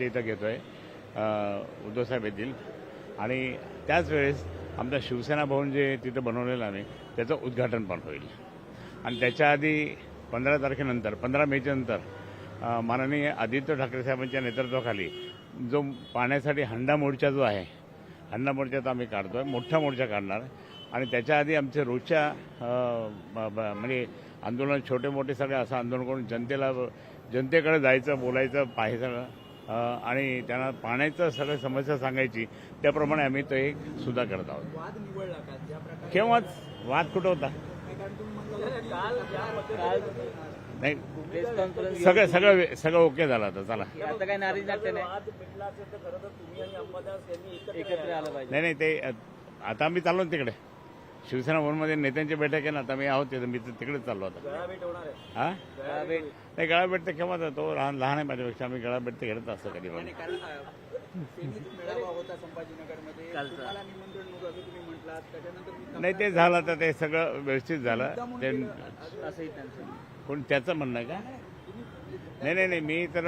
इथं घेतोय उद्धवसाहेब येथील आणि त्याच वेळेस आमचा शिवसेना भवन जे तिथं बनवलेलं आहे त्याचं उद्घाटन पण होईल आणि त्याच्या आधी 15 तारखेनंतर 15 मेच्या नंतर माननीय आदित्य ठाकरे साहेबांच्या नेतृत्वाखाली जो पाण्यासाठी हंडा मोर्चा जो आहे हंडा मोर्चाचा आम्ही काढतोय मोठा मोर्चा काढणार आणि त्याच्या आधी आमचे रोजच्या म्हणजे आंदोलन छोटे मोठे सगळे असं आंदोलन करून जनतेकडे जायचं बोलायचं पाहायचं आणि त्यांना पाण्याचं सगळं समस्या सांगायची त्याप्रमाणे आम्ही तो एक सुद्धा करत आहोत. वाद निवडला का ज्या प्रकारे केव्हाच वाद कुठं होता नाही सगळं सगळं सगळं ओके झालं आता चला आता काही नाराजी लागते नाही नाही नाही ते आता आम्ही चाललो ना तिकडे शिवसेना भवनमध्ये नेत्यांची बैठक आहे ना आता मी आहोत तिथे मी तिकडेच चाललो आता हा नाही गळा भेट तर केव्हा तो लहान आहे माझ्यापेक्षा आम्ही गळा भेट तर घेत असतो कधी पण मेळावा होता संभाजीनगरमध्ये तुम्हाला निमंत्रण नव्हतं असं तुम्ही म्हटलात त्याच्यानंतर नाही ते झालं तर ते सगळं व्यवस्थित झालं ते असंही त्यांचं कोण त्याचं म्हणणं आहे का नाही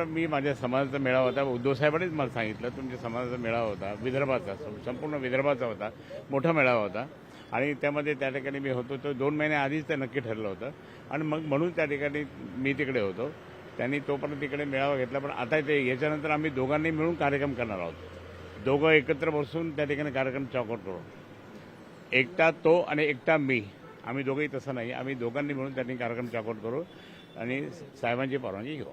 मी माझ्या समाजाचा मेळावा होता उद्धव साहेबांनीच मला सांगितलं तुमच्या समाजाचा मेळावा होता विदर्भाचा संपूर्ण विदर्भाचा होता मोठा मेळावा होता आणि त्यामध्ये त्या ठिकाणी मी होतो तो 2 महिने आधीच ते नक्की ठरलं होतं आणि मग म्हणून त्या ठिकाणी मी तिकडे होतो त्यांनी तोपर्यंत तिकडे मेळावा घेतला पण आता ते याच्यानंतर आम्ही दोघांनी मिळून कार्यक्रम करणार आहोत दोघं एकत्र बसून त्या ठिकाणी कार्यक्रम चॉकआउट करू एकटा तो आणि एकटा मी आम्ही दोघंही तसं नाही आम्ही दोघांनी मिळून त्यांनी कार्यक्रम चॉकआउट करू आणि साहेबांची परवानगी घेऊ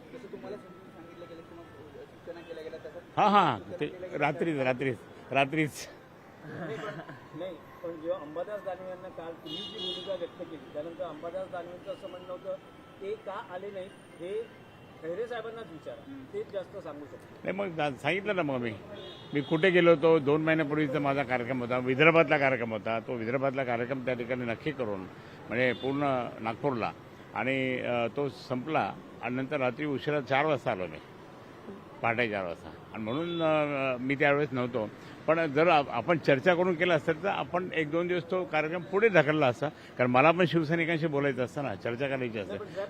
हां ते रात्रीच नाही पण जेव्हा अंबादास दानवे यांना काल तुम्ही जी भूमिका व्यक्त केली त्यानंतर अंबादास दानवेंचं असं म्हणणं होतं ते का आले नाही हे खैरे साहेबांनाच विचारा तेच जास्त सांगू शकतो नाही मग सांगितलं ना मग मी कुठे गेलो होतो 2 महिन्यापूर्वीचा माझा कार्यक्रम होता विदर्भातला कार्यक्रम होता तो विदर्भातला कार्यक्रम त्या ठिकाणी नक्की करून म्हणजे पूर्ण नागपूरला आणि तो संपला आणि नंतर रात्री उशिरा 4 वाजता आलो मी पहाटे 4 वाजता आणि म्हणून मी त्यावेळेस नव्हतो पण जर आपण चर्चा करून केलं असतं तर आपण 1-2 दिवस तो कार्यक्रम पुढे ढकलला असता कारण मला पण शिवसैनिकांशी बोलायचं असतं ना चर्चा करायची असते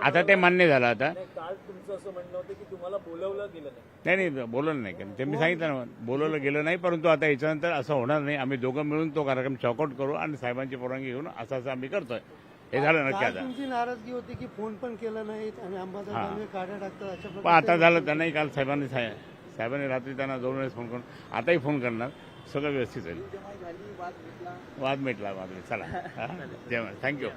आता ते मान्य झालं आता काल तुमचं असं म्हणणं होतं की तुम्हाला बोलवलं गेलं नाही नाही बोलवलं नाही कारण ते मी सांगितलं ना बोलवलं गेलं नाही परंतु आता याच्यानंतर असं होणार नाही आम्ही दोघं मिळून तो कार्यक्रम चॉकआउट करू आणि साहेबांची परवानगी घेऊन असं आम्ही करतोय हे झालं नक्की आता तुमची नाराजगी होती की फोन पण केला नाहीत आणि अंबादास दानवे काढ्या टाकतात अशा पण आता झालं त्यांनाही काल साहेबांनी रात्री त्यांना 2 वेळेस फोन करून आताही फोन करणार सगळं व्यवस्थित होईल वाद मिटला चला जेवण थँक्यू